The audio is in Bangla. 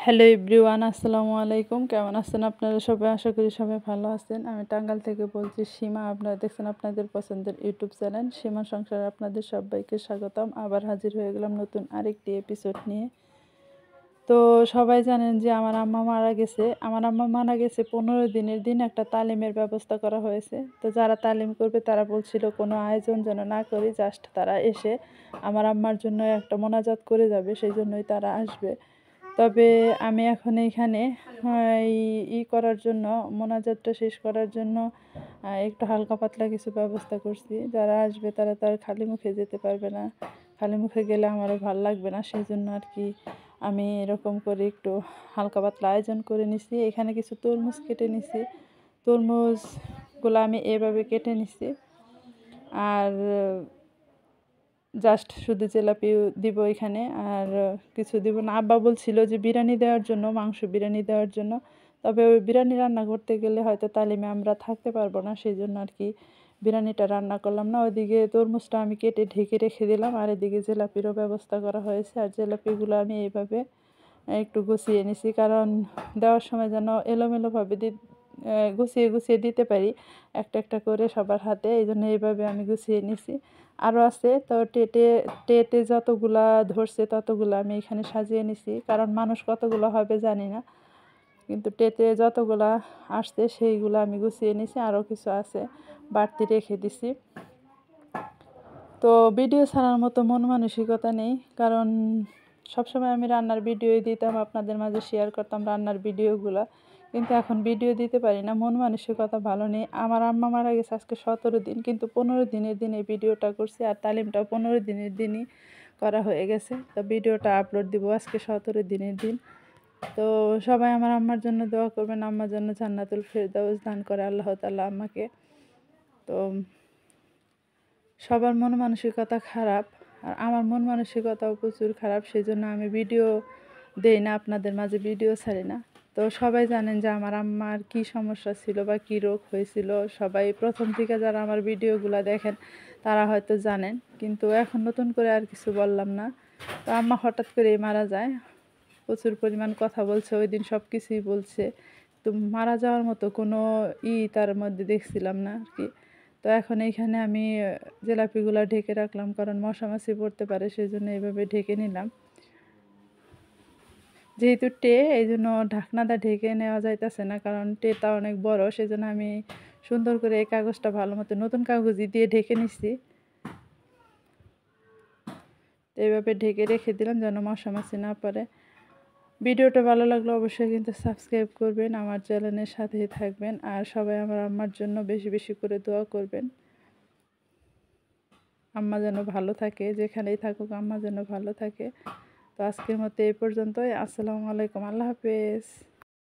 হ্যালো এভরিওয়ান, আসসালামু আলাইকুম। কেমন আছেন আপনারা সবাই? আশা করি সবাই ভালো আছেন। আমি টাঙ্গাইল থেকে বলছি সীমা। আপনারা দেখছেন আপনাদের পছন্দের ইউটিউব চ্যানেল সীমা সংসারে আপনাদের সবাইকে স্বাগতম। আবার হাজির হয়ে গেলাম নতুন আরেকটি এপিসোড নিয়ে। তো সবাই জানেন যে আমার আম্মা মারা গেছে। আমার আম্মা মারা গেছে 15 দিনের দিন একটা তালিমের ব্যবস্থা করা হয়েছে। তো যারা তালিম করবে তারা বলছিল কোনো আয়োজন যেন না করি, জাস্ট তারা এসে আমার আম্মার জন্য একটা মোনাজাত করে যাবে, সেই জন্যই তারা আসবে। তবে আমি এখন এইখানে করার জন্য, মোনাজাতটা শেষ করার জন্য একটু হালকা পাতলা কিছু ব্যবস্থা করছি। যারা আসবে তারা তো আর খালি মুখে যেতে পারবে না, খালি মুখে গেলে আমারও ভালো লাগবে না, সেই জন্য আর কি আমি এরকম করে একটু হালকা পাতলা আয়োজন করে নিছি। এখানে কিছু তরমুজ কেটে নিছি, তরমুজগুলো আমি এভাবে কেটে নিছি। আর জাস্ট শুধু জিলাপি দিব এখানে, আর কিছু দিব না। আব্বা বলছিল যে বিরিয়ানি দেওয়ার জন্য, মাংস বিরিয়ানি দেওয়ার জন্য। তবে ওই বিরিয়ানি রান্না করতে গেলে হয়তো তালিমে আমরা থাকতে পারবো না, সেই জন্য আর কি বিরিয়ানিটা রান্না করলাম না। ওইদিকে তরমুজটা আমি কেটে ঢেকে রেখে দিলাম, আর এদিকে জিলাপিরও ব্যবস্থা করা হয়েছে। আর জিলাপিগুলো আমি এইভাবে একটু গুছিয়ে নিছি, কারণ দেওয়ার সময় যেন এলোমেলোভাবে গুছিয়ে গুছিয়ে দিতে পারি একটা একটা করে সবার হাতে, এই জন্য এইভাবে আমি গুছিয়ে নিছি। আরও আছে, তো টেতে যতগুলা ধরছে ততগুলো আমি এখানে সাজিয়ে নিছি, কারণ মানুষ কতগুলো হবে জানি না, কিন্তু টেতে যতগুলা আসছে সেইগুলো আমি গুছিয়ে নিছি। আরও কিছু আছে বাড়তি রেখে দিছি। তো ভিডিও ছাড়ার মতো মন মানসিকতা নেই, কারণ সবসময় আমি রান্নার ভিডিওই দিতাম, আপনাদের মাঝে শেয়ার করতাম রান্নার ভিডিওগুলো, কিন্তু এখন ভিডিও দিতে পারি না, মন মানসিকতা ভালো নেই। আমার আম্মা মারা গেছে আজকে 17 দিন, কিন্তু 15 দিনের দিন এই ভিডিওটা করছি, আর তালিমটাও 15 দিনের দিনই করা হয়ে গেছে। তো ভিডিওটা আপলোড দিব আজকে 17 দিনের দিন। তো সবাই আমার আম্মার জন্য দোয়া করবেন, আম্মার জন্য জান্নাতুল ফেরদাউস দান করে আল্লাহ তাআলা আম্মাকে। তো সবার মন মানসিকতা খারাপ, আর আমার মন মানসিকতাও প্রচুর খারাপ, সেই জন্য আমি ভিডিও দেই না, আপনাদের মাঝে ভিডিও ছাড়ি না। তো সবাই জানেন যে আমার আম্মার কী সমস্যা ছিল বা কী রোগ হয়েছিল, সবাই প্রথম থেকে যারা আমার ভিডিওগুলো দেখেন তারা হয়তো জানেন, কিন্তু এখন নতুন করে আর কিছু বললাম না। তো আম্মা হঠাৎ করেই মারা যায়, প্রচুর পরিমাণ কথা বলছে, ওই দিন সব কিছুই বলছে, তো মারা যাওয়ার মতো কোনো তার মধ্যে দেখছিলাম না আর কি। তো এখন এইখানে আমি জিলাপিগুলো ঢেকে রাখলাম, কারণ মশা মাছি পড়তে পারে, সেই জন্য এইভাবে ঢেকে নিলাম। যেহেতু এই জন্য ঢাকনাটা ঢেকে নেওয়া যাইতেছে না, কারণ টেটা অনেক বড়, সেই জন্য আমি সুন্দর করে এই কাগজটা ভালো মতো নতুন কাগজই দিয়ে ঢেকে নিচ্ছি। তো এইভাবে ঢেকে রেখে দিলাম যেন মশা মাছি না পড়ে। ভিডিওটা ভালো লাগলে অবশ্যই কিন্তু সাবস্ক্রাইব করবেন, আমার চ্যানেলের সাথেই থাকবেন, আর সবাই আমার আম্মার জন্য বেশি বেশি করে দোয়া করবেন। আম্মা যেন ভালো থাকে, যেখানেই থাকুক আম্মা যেন ভালো থাকে। তো আজকের মতো এই পর্যন্তই। আসসালামু আলাইকুম, আল্লাহ হাফেজ।